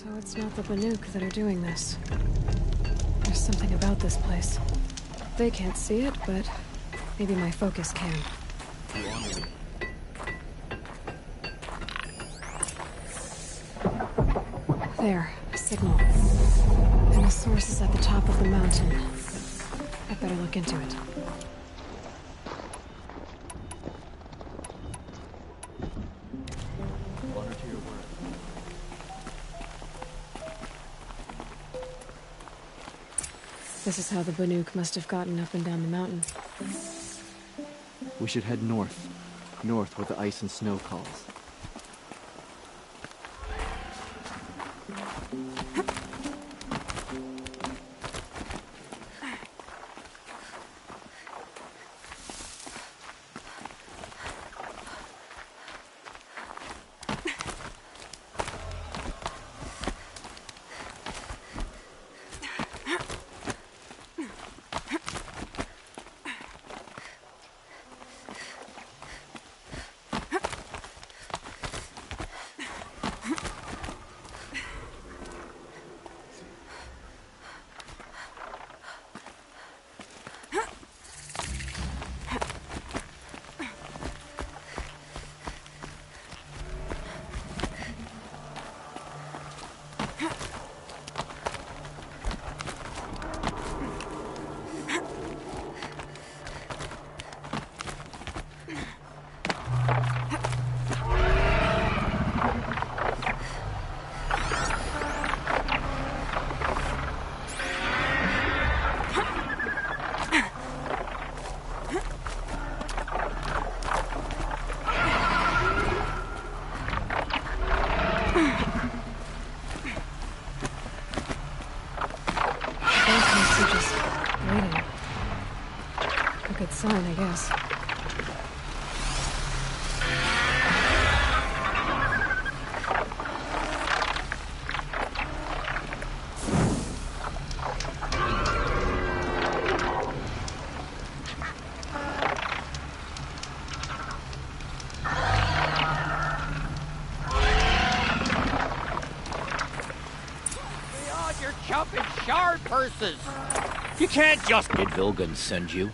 So it's not the Banuk that are doing this. There's something about this place. They can't see it, but maybe my focus can. There, a signal. And the source is at the top of the mountain. I better look into it. This is how the Banuk must have gotten up and down the mountain. We should head north. North where the ice and snow calls. Sign, I guess. You're jumping shard purses! You can't just... Did Vilgan send you?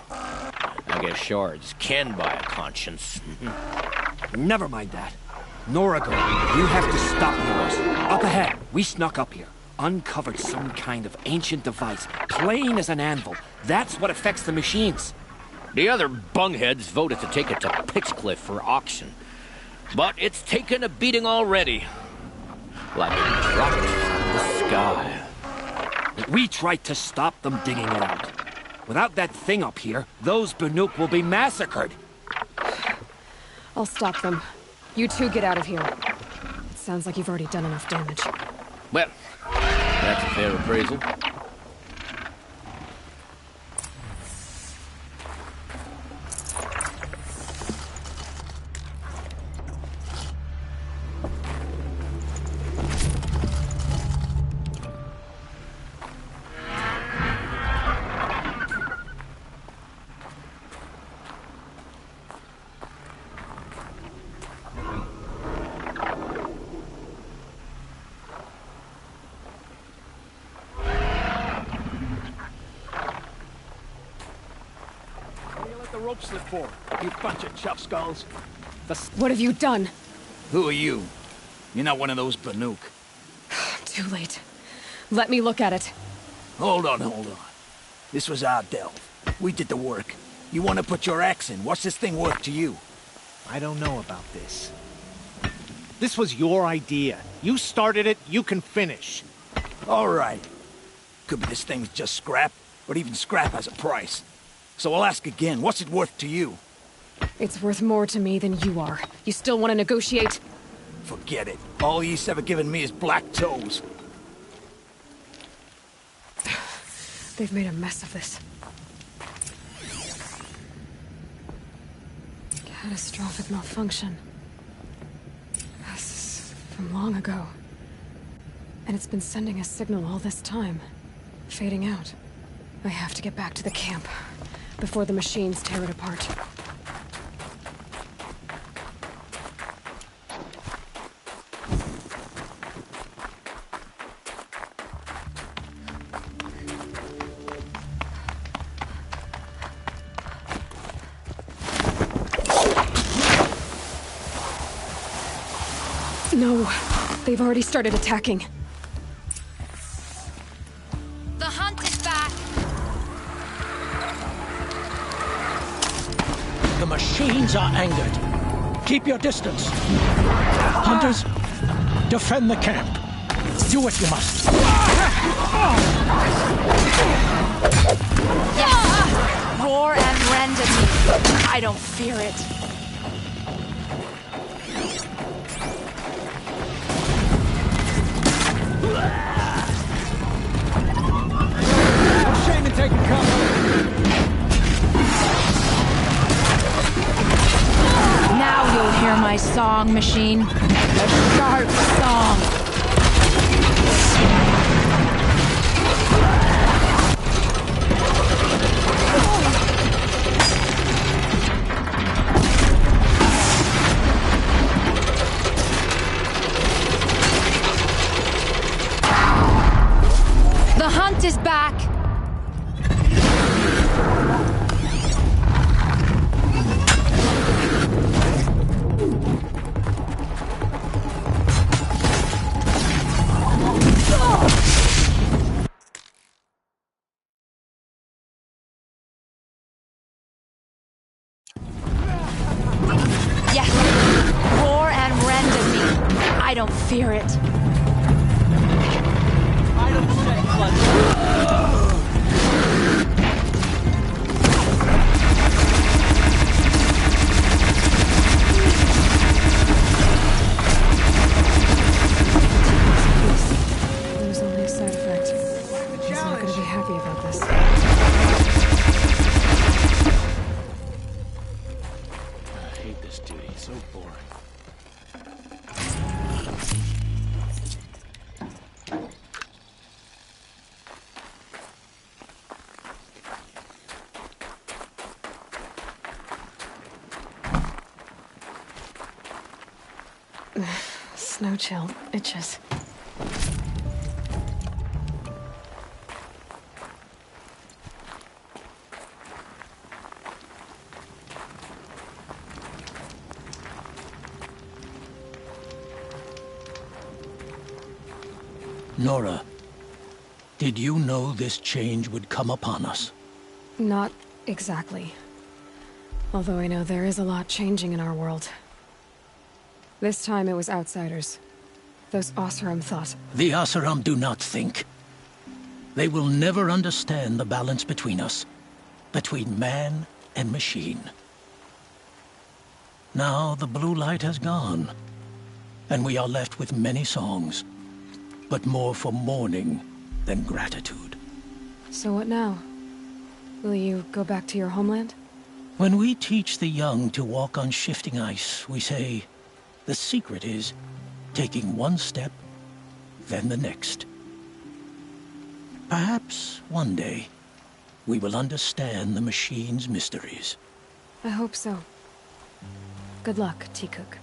I guess shards can buy a conscience. Never mind that. Norago, you have to stop yours. Up ahead, we snuck up here. Uncovered some kind of ancient device, plain as an anvil. That's what affects the machines. The other bungheads voted to take it to Pitchcliff for auction. But it's taken a beating already. Like a drop from the sky. We tried to stop them digging it out. Without that thing up here, those Banuk will be massacred. I'll stop them. You two get out of here. It sounds like you've already done enough damage. Well, that's a fair appraisal. Slip for, you bunch of chuff skulls. What have you done? Who are you? You're not one of those Banuk. Too late. Let me look at it. Hold on. This was our delve. We did the work. You want to put your axe in? What's this thing worth to you? I don't know about this. This was your idea. You started it, you can finish. All right. Could be this thing's just scrap, but even scrap has a price. So I'll ask again, what's it worth to you? It's worth more to me than you are. You still want to negotiate? Forget it. All ye's ever given me is black toes. They've made a mess of this. Catastrophic malfunction. This is from long ago. And it's been sending a signal all this time. Fading out. I have to get back to the camp before the machines tear it apart. No! They've already started attacking. The hunt is back! The machines are angered. Keep your distance. Hunters, defend the camp. Do what you must. Yes! Roar and rend at me. I don't fear it. No shame in taking cover. Now you'll hear my song, machine. A sharp song. The hunt is back! Yes! Roar and rend at me. I don't fear it. It was only a side effect. He's not gonna be happy about this. I hate this duty. So boring. Snow chill itches. Nora, did you know this change would come upon us? Not exactly. Although I know there is a lot changing in our world. This time it was outsiders. Those Oseram thought. The Asaram do not think. They will never understand the balance between us, between man and machine. Now the blue light has gone, and we are left with many songs, but more for mourning than gratitude. So what now? Will you go back to your homeland? When we teach the young to walk on shifting ice, we say, the secret is taking one step, then the next. Perhaps one day, we will understand the machine's mysteries. I hope so. Good luck, T-Cook.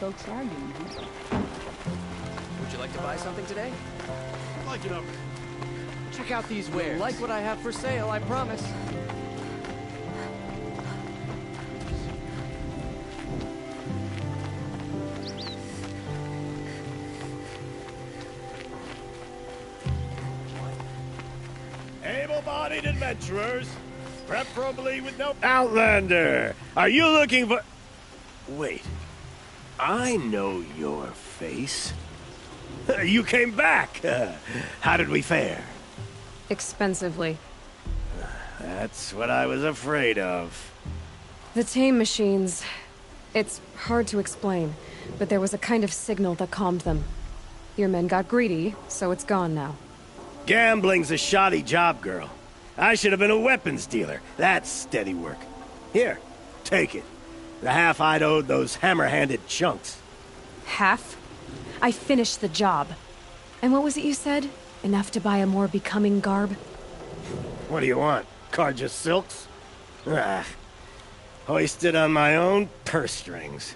folks are doing here. Would you like to buy something today? Like it up. Check out these wares. You'll like what I have for sale, I promise. Able-bodied adventurers, preferably with no... Outlander! Are you looking for... Wait. I know your face. You came back! How did we fare? Expensively. That's what I was afraid of. The tame machines... It's hard to explain, but there was a kind of signal that calmed them. Your men got greedy, so it's gone now. Gambling's a shoddy job, girl. I should have been a weapons dealer. That's steady work. Here, take it. The half I'd owed those hammer-handed chunks. Half? I finished the job. And what was it you said? Enough to buy a more becoming garb? What do you want? Carja silks? Ah, hoisted on my own purse strings.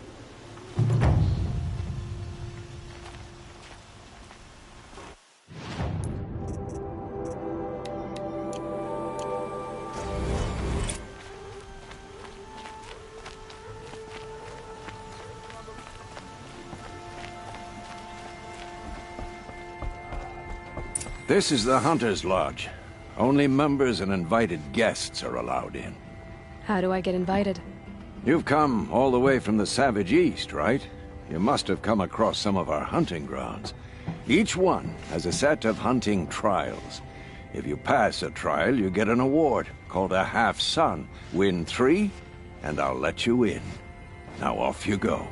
This is the Hunter's Lodge. Only members and invited guests are allowed in. How do I get invited? You've come all the way from the Savage East, right? You must have come across some of our hunting grounds. Each one has a set of hunting trials. If you pass a trial, you get an award called a half-sun. Win 3, and I'll let you in. Now off you go.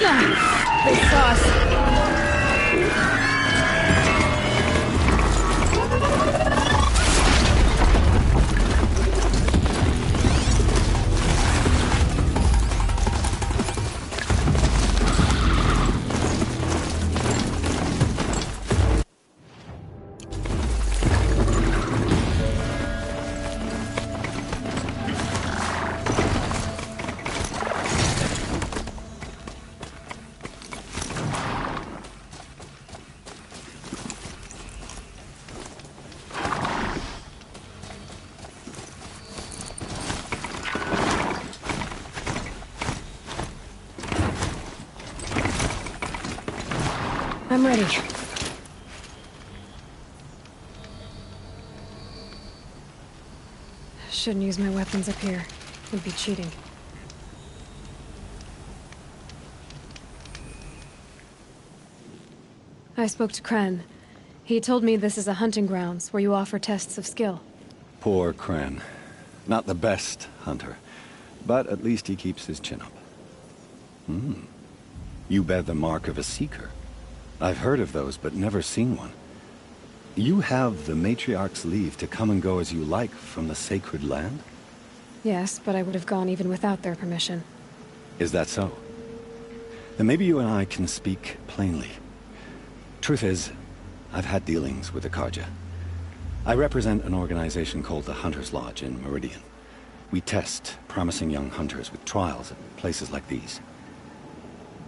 They saw us. I'm ready. Shouldn't use my weapons up here. Would be cheating. I spoke to Kren. He told me this is a hunting grounds where you offer tests of skill. Poor Kren. Not the best hunter, but at least he keeps his chin up. You bear the mark of a seeker. I've heard of those, but never seen one. You have the Matriarch's leave to come and go as you like from the sacred land? Yes, but I would have gone even without their permission. Is that so? Then maybe you and I can speak plainly. Truth is, I've had dealings with the Karja. I represent an organization called the Hunter's Lodge in Meridian. We test promising young hunters with trials at places like these.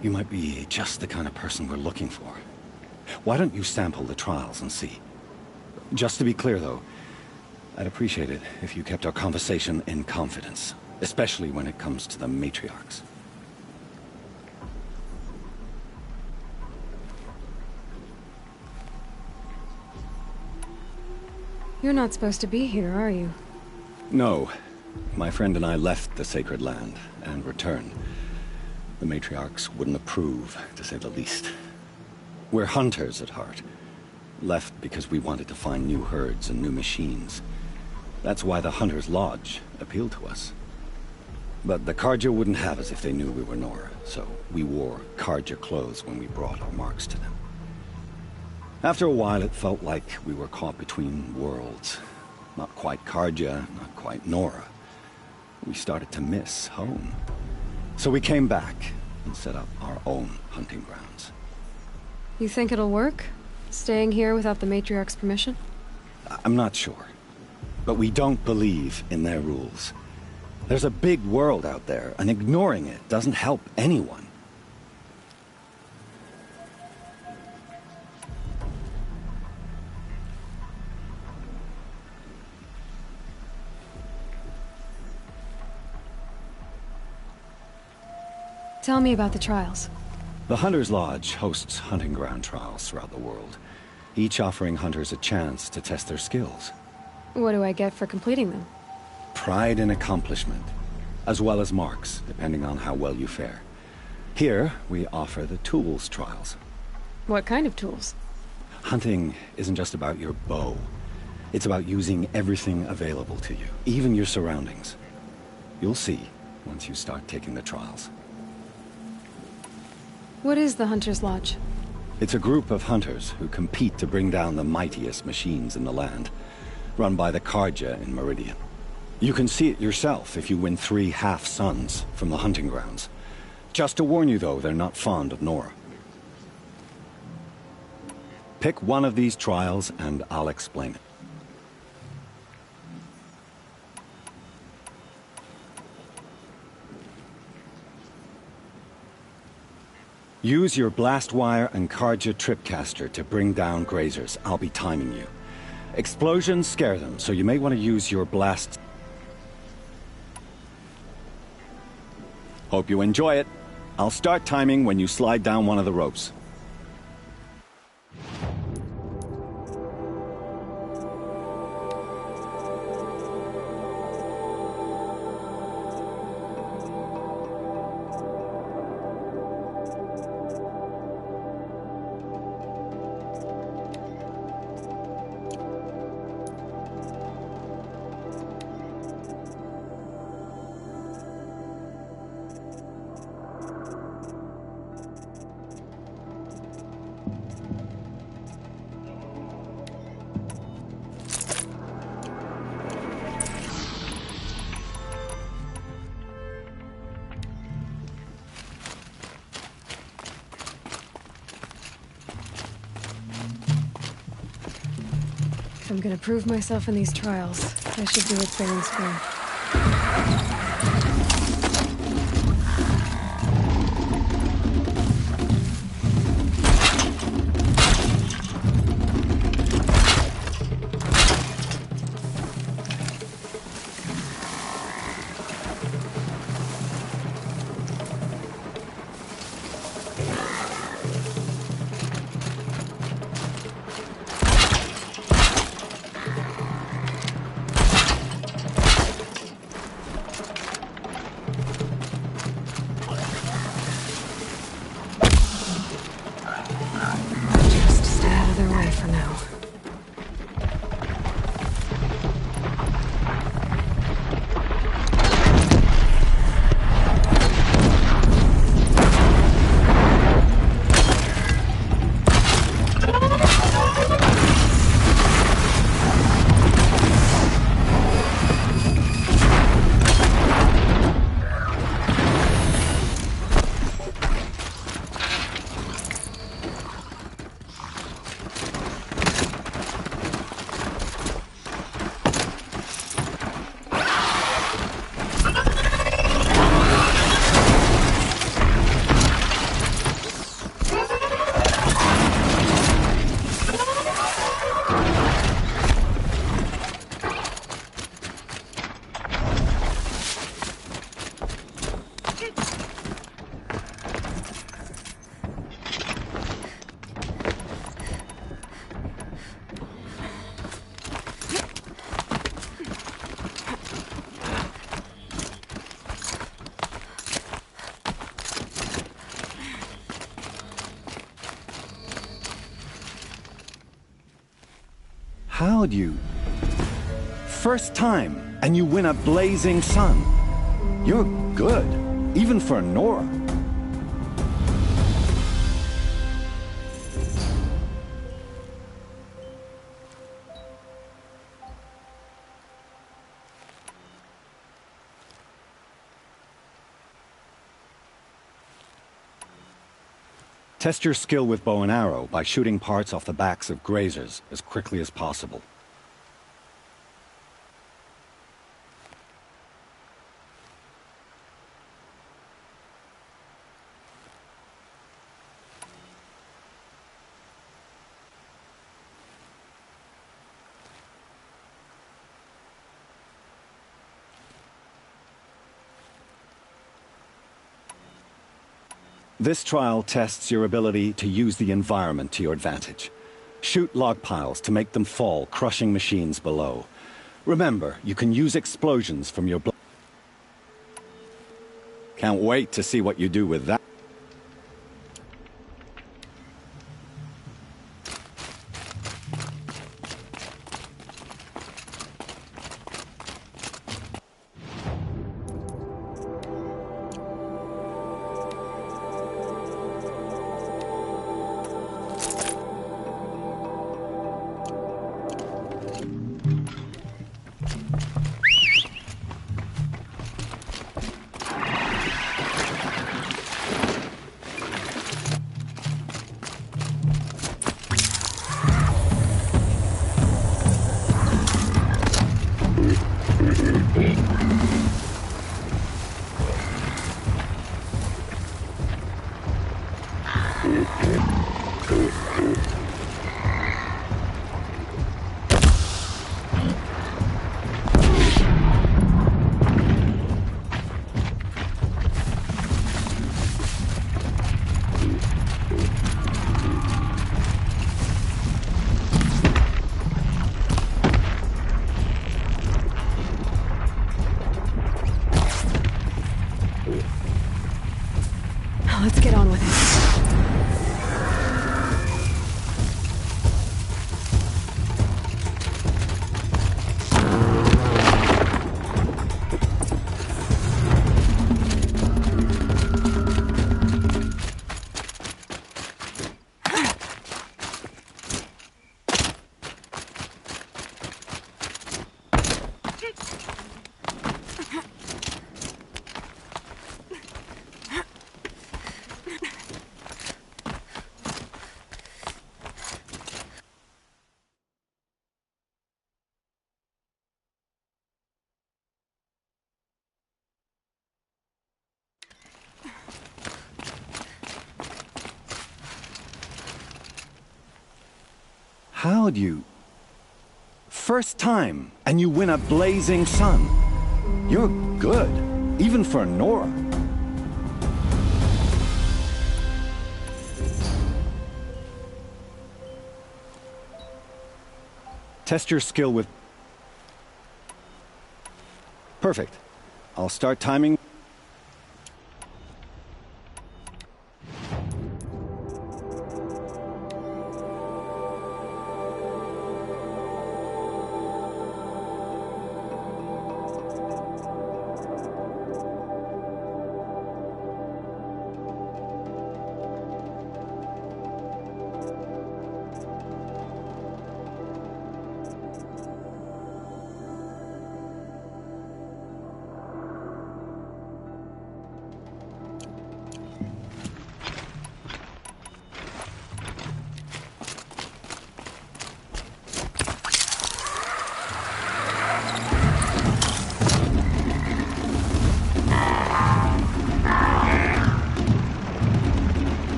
You might be just the kind of person we're looking for. Why don't you sample the trials and see? Just to be clear, though, I'd appreciate it if you kept our conversation in confidence, especially when it comes to the matriarchs. You're not supposed to be here, are you? No. My friend and I left the sacred land and returned. The matriarchs wouldn't approve, to say the least. We're hunters at heart. Left because we wanted to find new herds and new machines. That's why the Hunter's Lodge appealed to us. But the Karja wouldn't have us if they knew we were Nora, so we wore Karja clothes when we brought our marks to them. After a while, it felt like we were caught between worlds. Not quite Karja, not quite Nora. We started to miss home. So we came back and set up our own hunting grounds. You think it'll work? Staying here without the Matriarch's permission? I'm not sure. But we don't believe in their rules. There's a big world out there, and ignoring it doesn't help anyone. Tell me about the trials. The Hunter's Lodge hosts hunting ground trials throughout the world, each offering hunters a chance to test their skills. What do I get for completing them? Pride in accomplishment, as well as marks, depending on how well you fare. Here, we offer the tools trials. What kind of tools? Hunting isn't just about your bow. It's about using everything available to you, even your surroundings. You'll see once you start taking the trials. What is the Hunter's Lodge? It's a group of hunters who compete to bring down the mightiest machines in the land, run by the Karja in Meridian. You can see it yourself if you win 3 half-suns from the hunting grounds. Just to warn you, though, they're not fond of Nora. Pick one of these trials and I'll explain it. Use your blast wire and Karja tripcaster to bring down grazers. I'll be timing you. Explosions scare them, so you may want to use your blast. Hope you enjoy it. I'll start timing when you slide down one of the ropes. If I'm gonna prove myself in these trials, I should do it fair and square. Just stay out of their way for now. How'd you? First time, and you win a blazing sun. You're good, even for Nora. Test your skill with bow and arrow by shooting parts off the backs of grazers as quickly as possible. This trial tests your ability to use the environment to your advantage. Shoot log piles to make them fall, crushing machines below. Remember, you can use explosions from your Can't wait to see what you do with that. Let's get on with it. allowed you. First time, and you win a blazing sun. You're good, even for Nora. Test your skill with... Perfect. I'll start timing.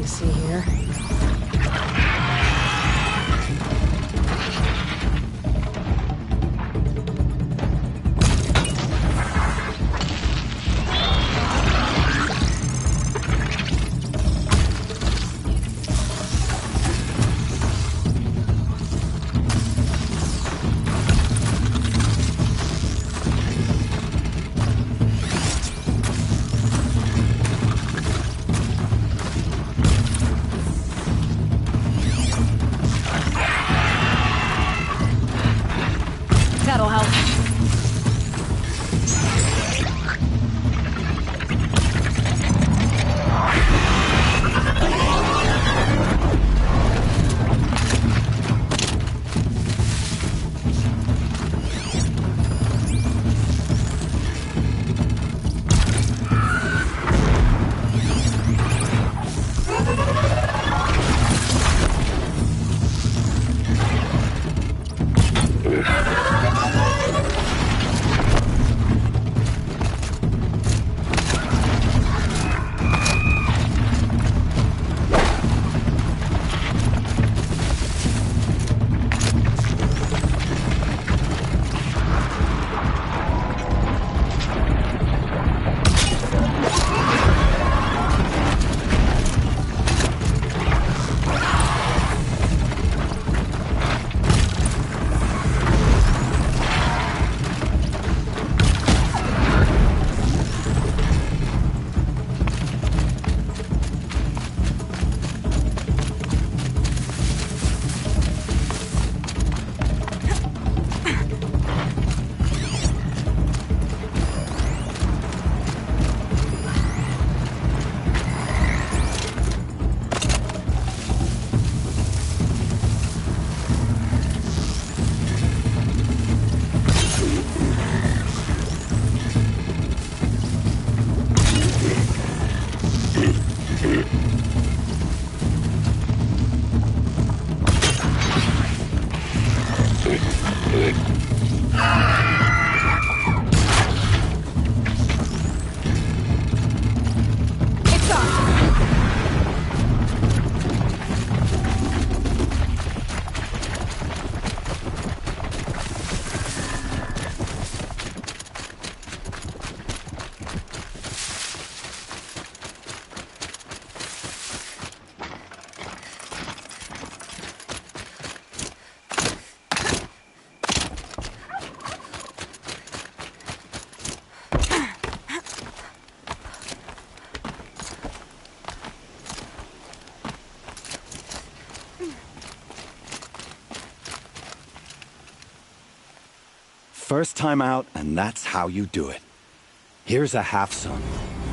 See here. That'll help. First time out, and that's how you do it. Here's a half sun.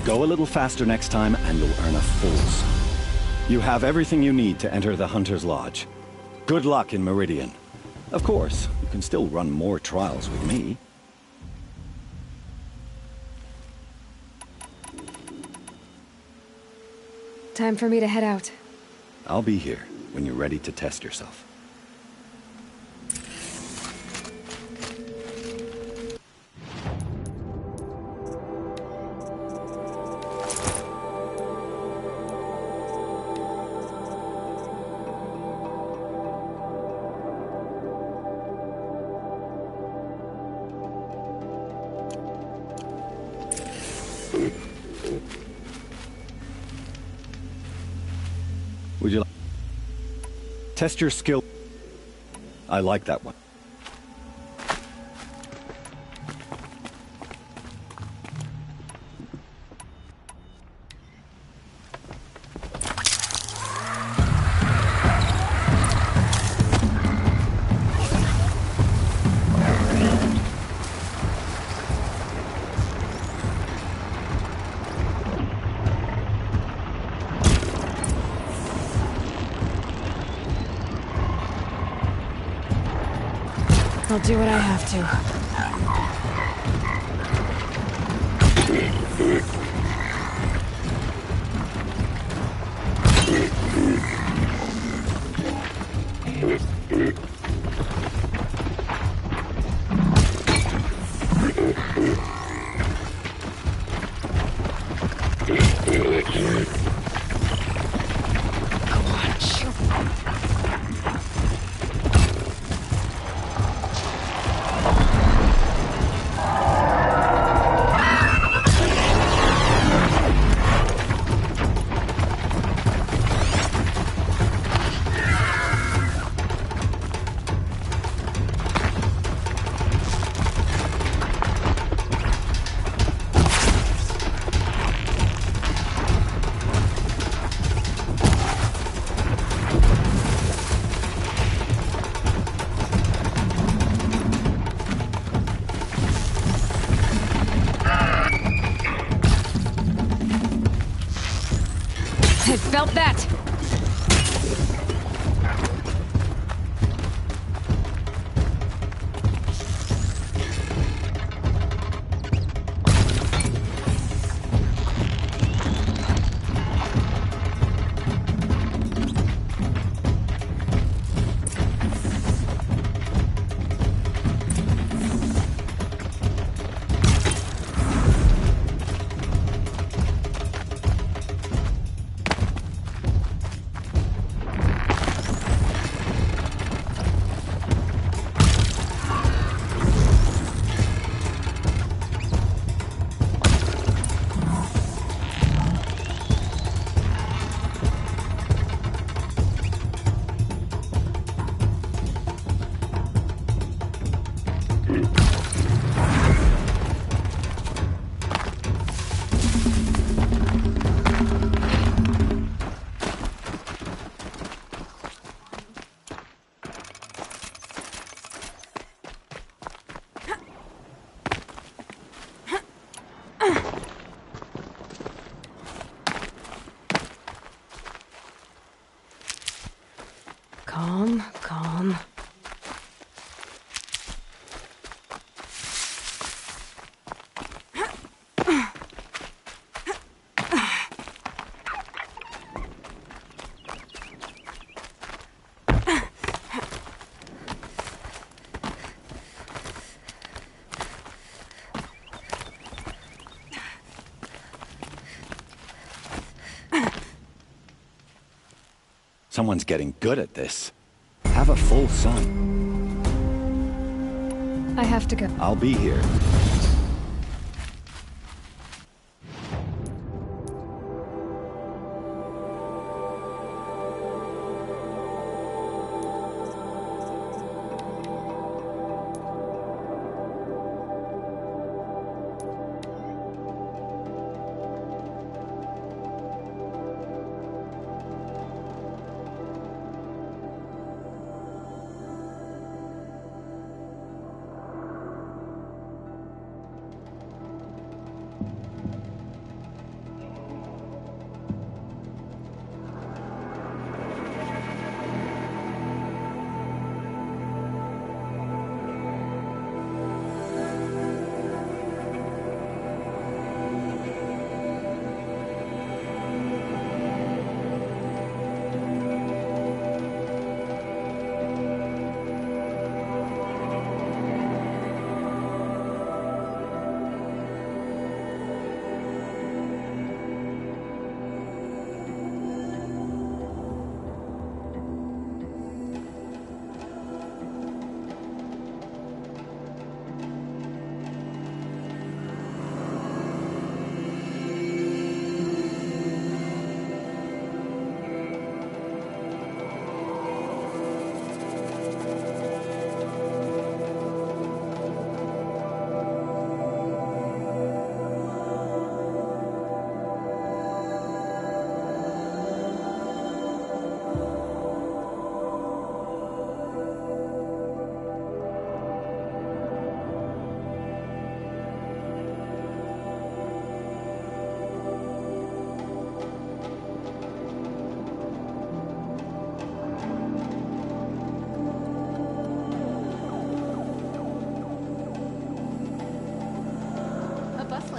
Go a little faster next time, and you'll earn a full sun. You have everything you need to enter the Hunter's Lodge. Good luck in Meridian. Of course, can still run more trials with me. Time for me to head out. I'll be here when you're ready to test yourself. Would you like... Test your skill. I like that one. I'll do what I have to. I felt that! Calm, calm. Someone's getting good at this. Have a full sun. I have to go. I'll be here.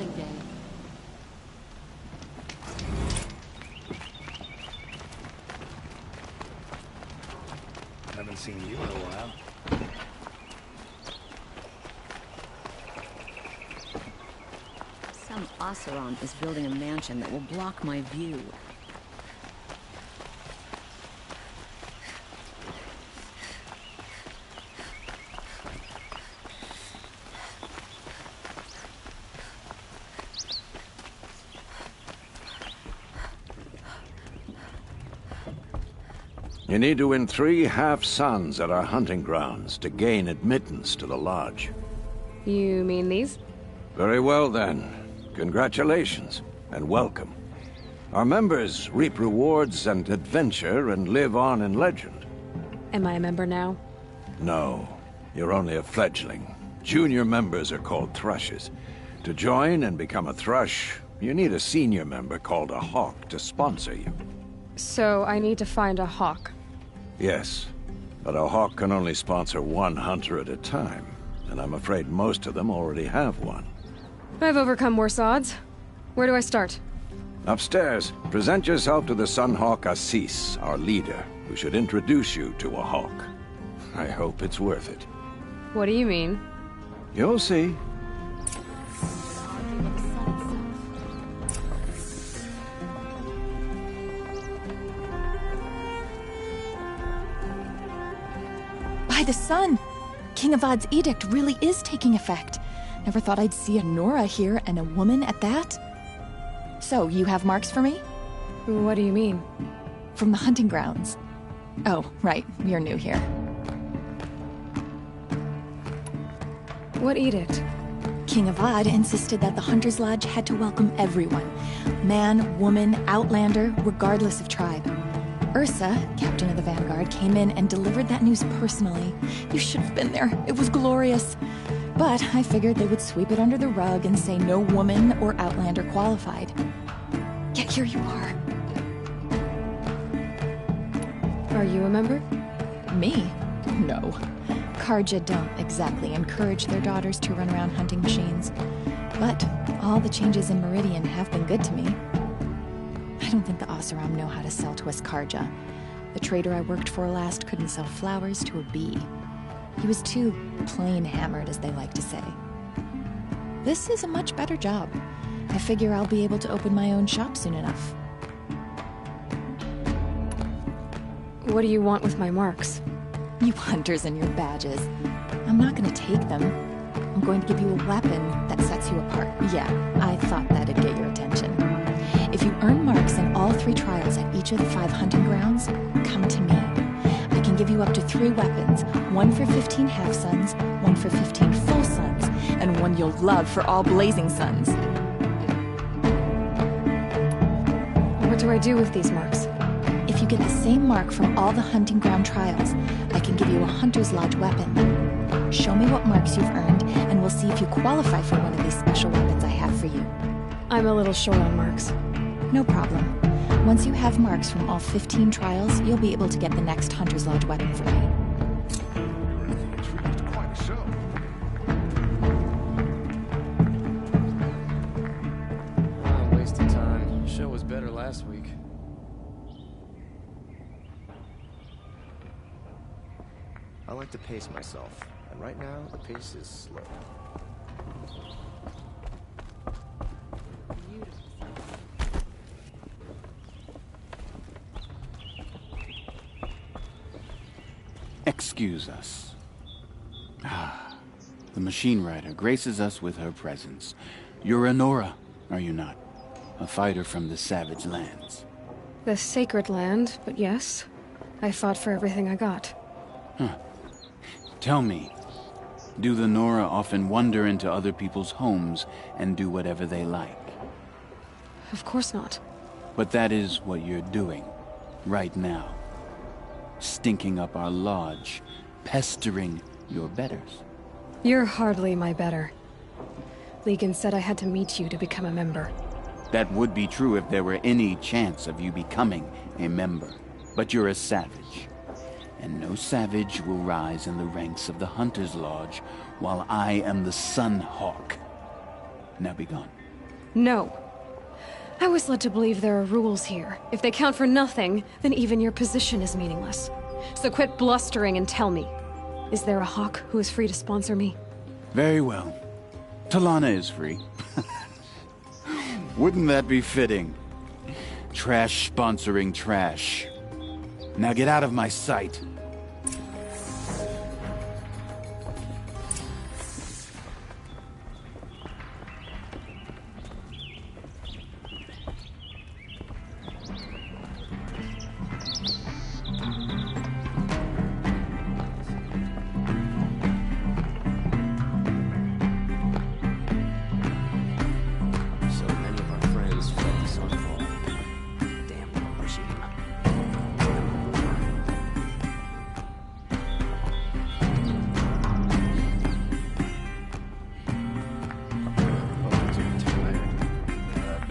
calling day. Haven't seen you in a while. Some Oseram is building a mansion that will block my view. You need to win 3 half-suns at our hunting grounds to gain admittance to the lodge. You mean these? Very well, then. Congratulations, and welcome. Our members reap rewards and adventure and live on in legend. Am I a member now? No, you're only a fledgling. Junior members are called thrushes. To join and become a thrush, you need a senior member called a hawk to sponsor you. So I need to find a hawk. Yes, but a hawk can only sponsor 1 hunter at a time, and I'm afraid most of them already have one. I've overcome worse odds. Where do I start? Upstairs, present yourself to the Sunhawk Assis, our leader, who should introduce you to a hawk. I hope it's worth it. What do you mean? You'll see. By the sun! King Avad's edict really is taking effect. Never thought I'd see a Nora here, and a woman at that. So, you have marks for me? What do you mean? From the hunting grounds. Oh, right, you're new here. What edict? King Avad insisted that the Hunter's Lodge had to welcome everyone. Man, woman, outlander, regardless of tribe. Ursa, captain of the Vanguard, came in and delivered that news personally. You should have been there. It was glorious. But I figured they would sweep it under the rug and say no woman or outlander qualified. Yet here you are. Are you a member? Me? No. Karja don't exactly encourage their daughters to run around hunting machines. But all the changes in Meridian have been good to me. I don't think the Oseram know how to sell to us Karja. The trader I worked for last couldn't sell flowers to a bee. He was too plain-hammered, as they like to say. This is a much better job. I figure I'll be able to open my own shop soon enough. What do you want with my marks? You hunters and your badges. I'm not gonna take them. I'm going to give you a weapon that sets you apart. Yeah, I thought that'd get your attention. If you earn marks in all 3 trials at each of the 5 hunting grounds, come to me. I can give you up to 3 weapons, 1 for 15 half-suns, 1 for 15 full suns, and 1 you'll love for all blazing suns. What do I do with these marks? If you get the same mark from all the hunting ground trials, I can give you a Hunter's Lodge weapon. Show me what marks you've earned, and we'll see if you qualify for one of these special weapons I have for you. I'm a little short on marks. No problem. Once you have marks from all 15 trials, you'll be able to get the next Hunter's Lodge weapon for me. Waste of time. Show was better last week. I like to pace myself, and right now the pace is slow. Excuse us. The machine rider graces us with her presence. You're a Nora, are you not? A fighter from the savage lands. The sacred land, but yes. I fought for everything I got. Huh. Tell me, do the Nora often wander into other people's homes and do whatever they like? Of course not. But that is what you're doing, right now. Stinking up our lodge, pestering your betters. You're hardly my better. Legan said I had to meet you to become a member. That would be true if there were any chance of you becoming a member. But you're a savage. And no savage will rise in the ranks of the Hunter's Lodge while I am the Sun Hawk. Now be gone. No. I was led to believe there are rules here. If they count for nothing, then even your position is meaningless. So quit blustering and tell me. Is there a hawk who is free to sponsor me? Very well. Talana is free. Wouldn't that be fitting? Trash sponsoring trash. Now get out of my sight.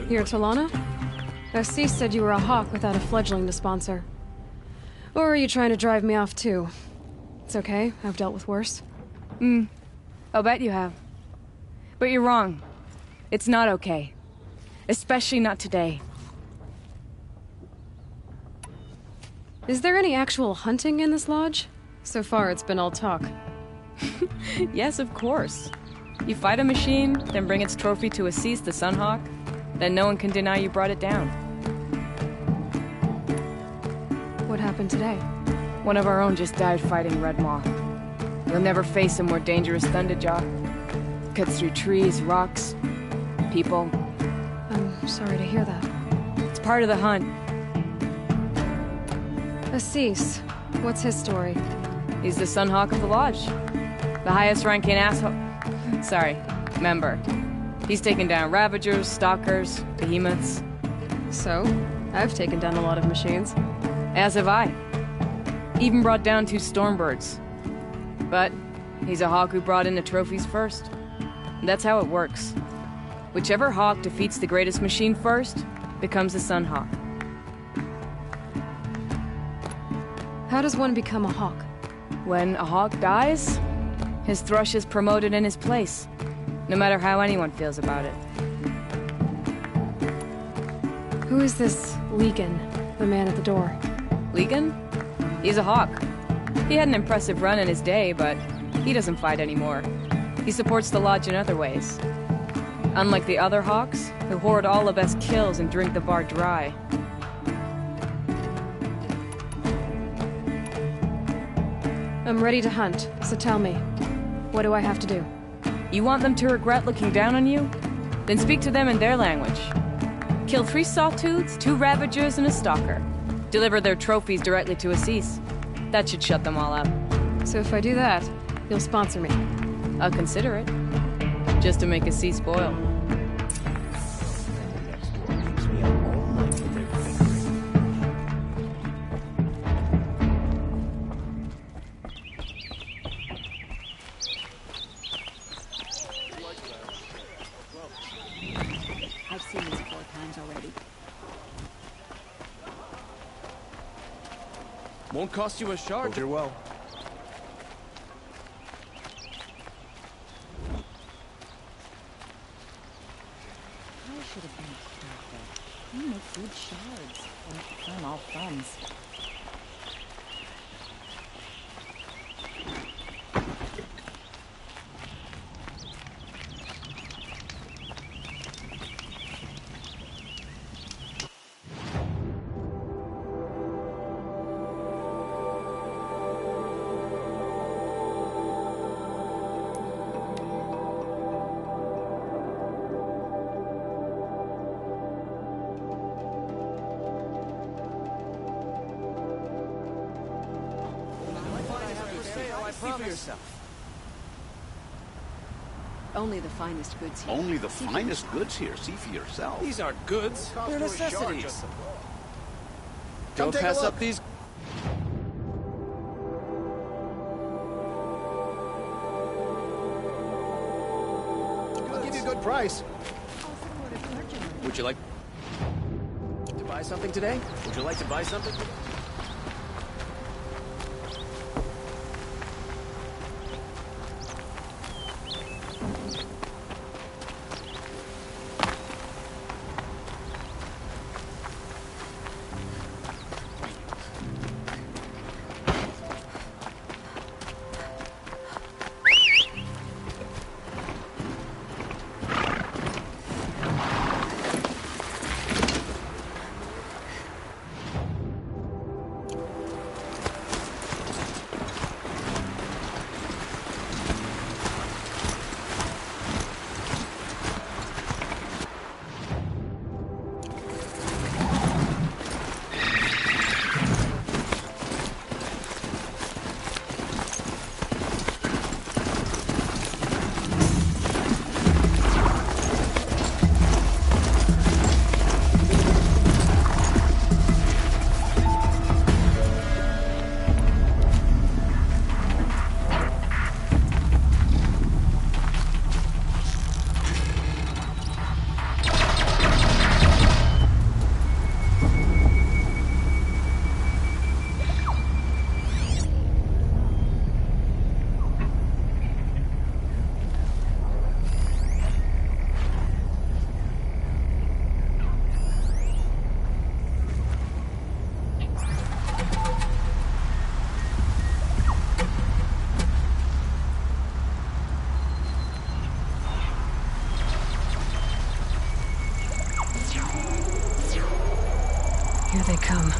Here, Talana? SC said you were a hawk without a fledgling to sponsor. Or are you trying to drive me off too? It's okay, I've dealt with worse. I'll bet you have. But you're wrong. It's not okay. Especially not today. Is there any actual hunting in this lodge? So far, it's been all talk. Yes, of course. You fight a machine, then bring its trophy to Assis the Sunhawk, then no one can deny you brought it down. What happened today? One of our own just died fighting Red Maw. You'll never face a more dangerous Thunderjaw. Cuts through trees, rocks, people. I'm sorry to hear that. It's part of the hunt. Assis, what's his story? He's the Sunhawk of the Lodge. The highest ranking asshole... Sorry, member. He's taken down Ravagers, Stalkers, Behemoths. So, I've taken down a lot of machines. As have I. Even brought down 2 Stormbirds. But he's a hawk who brought in the trophies first. And that's how it works. Whichever hawk defeats the greatest machine first becomes the Sunhawk. How does one become a hawk? When a hawk dies, his thrush is promoted in his place. No matter how anyone feels about it. Who is this Legan, the man at the door? Legan? He's a hawk. He had an impressive run in his day, but he doesn't fight anymore. He supports the lodge in other ways. Unlike the other hawks, who hoard all the best kills and drink the bar dry. I'm ready to hunt, so tell me, what do I have to do? You want them to regret looking down on you? Then speak to them in their language. Kill 3 Sawtooths, 2 Ravagers, and a Stalker. Deliver their trophies directly to Assis. That should shut them all up. So if I do that, you'll sponsor me? I'll consider it. Just to make Assis spoil. I've seen this 4 times already. Won't cost you a shard. Hold your well. I should have been careful. You make good shards. And I'm all thumbs. Only the finest goods here. Only the finest goods here. See for yourself. These aren't goods. They're necessities. Don't pass up these. I'll give you a good price. Would you like To buy something today? Would you like to buy something? they come.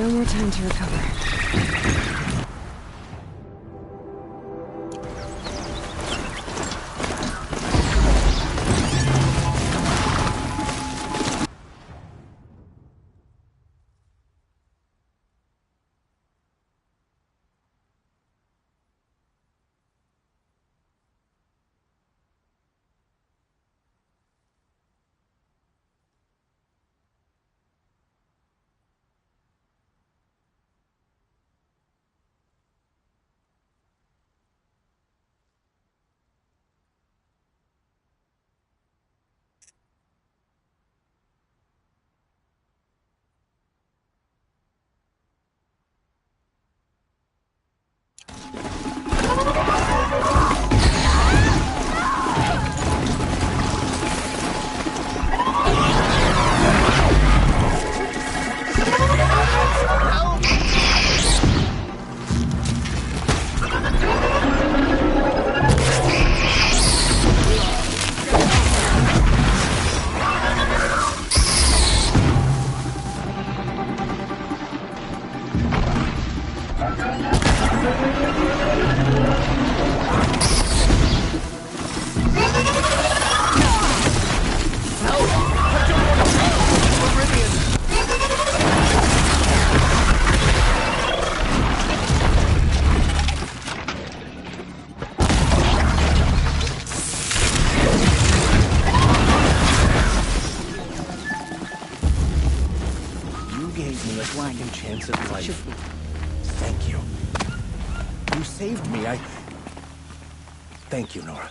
No more time to recover. Chance at life. Thank you. You saved me. Thank you, Nora.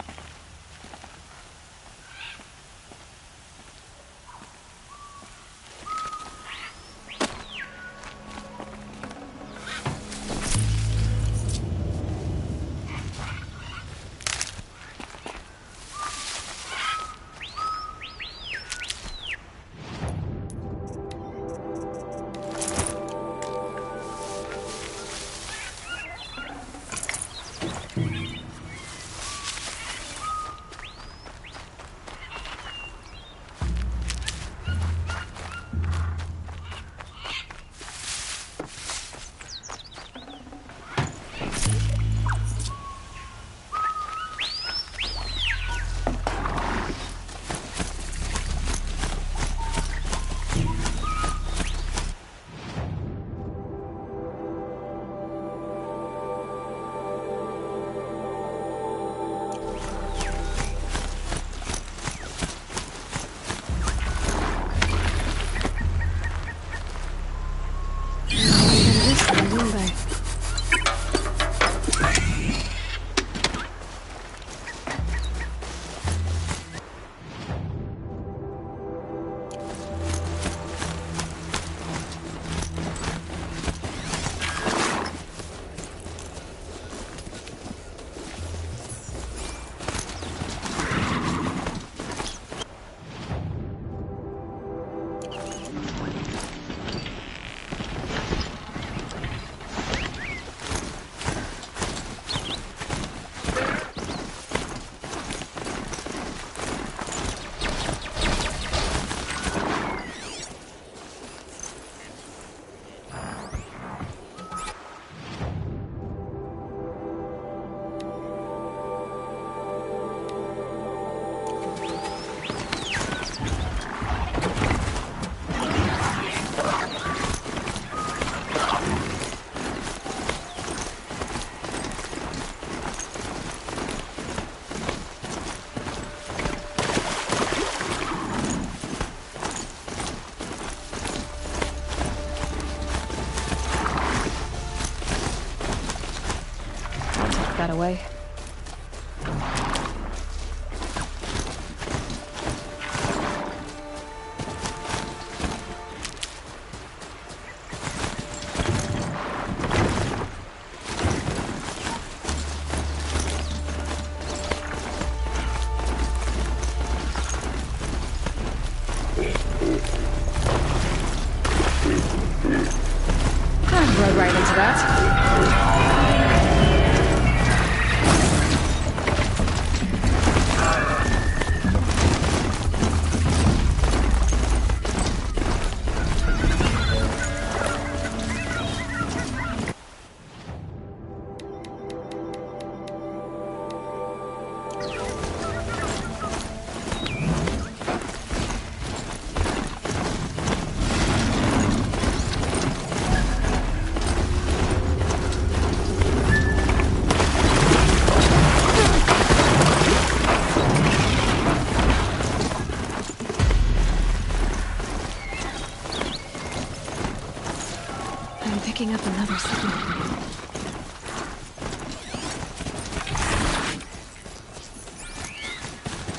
away. I'd rode right into that. I'm picking up another signal.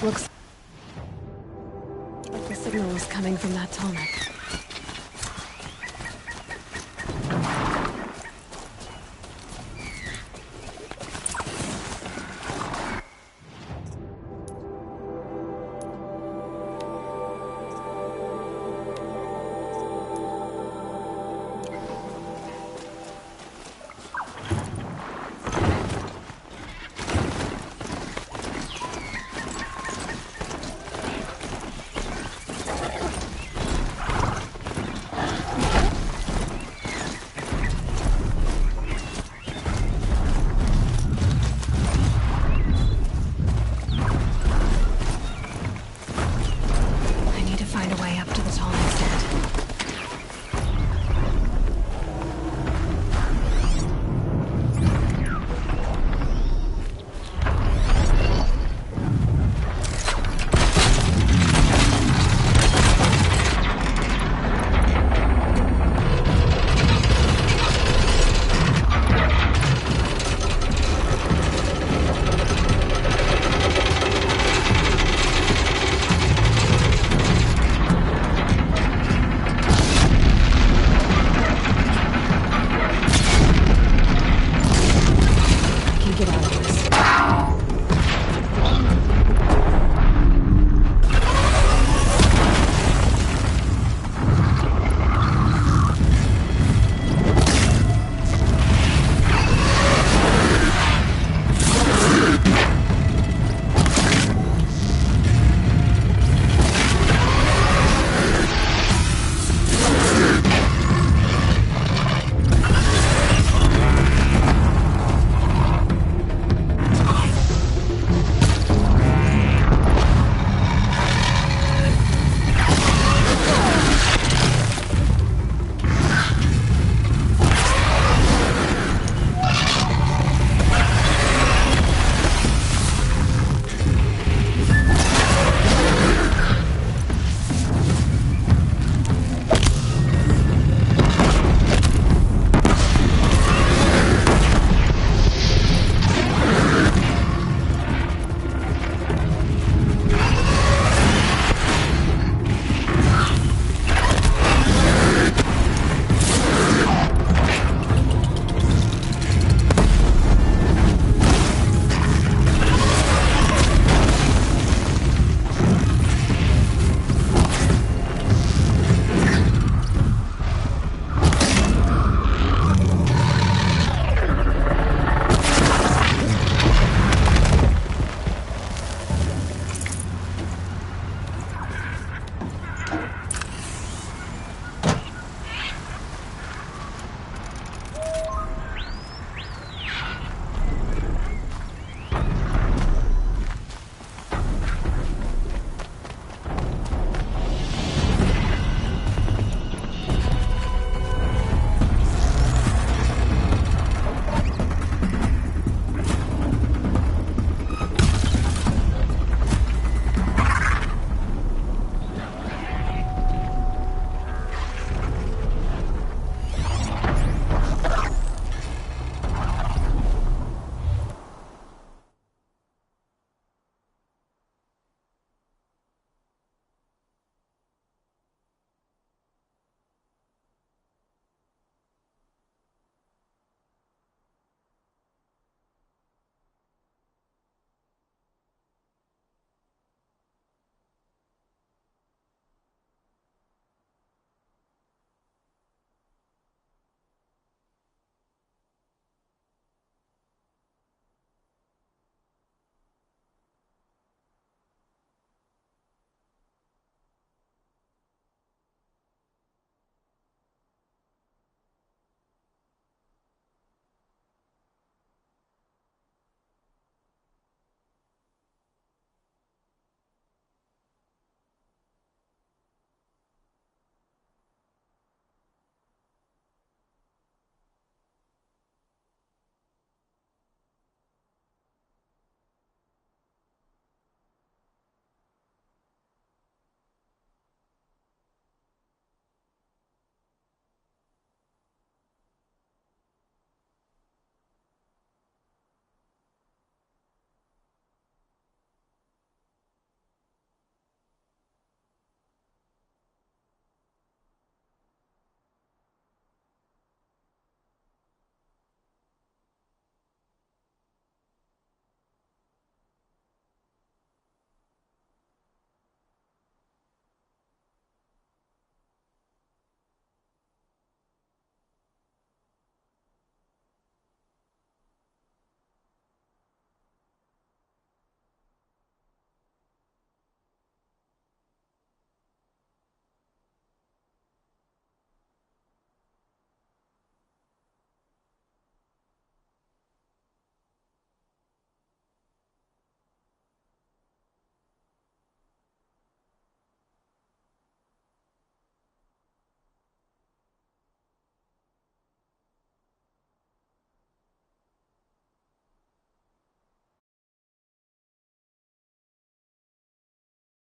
Looks like the signal was coming from that tall neck.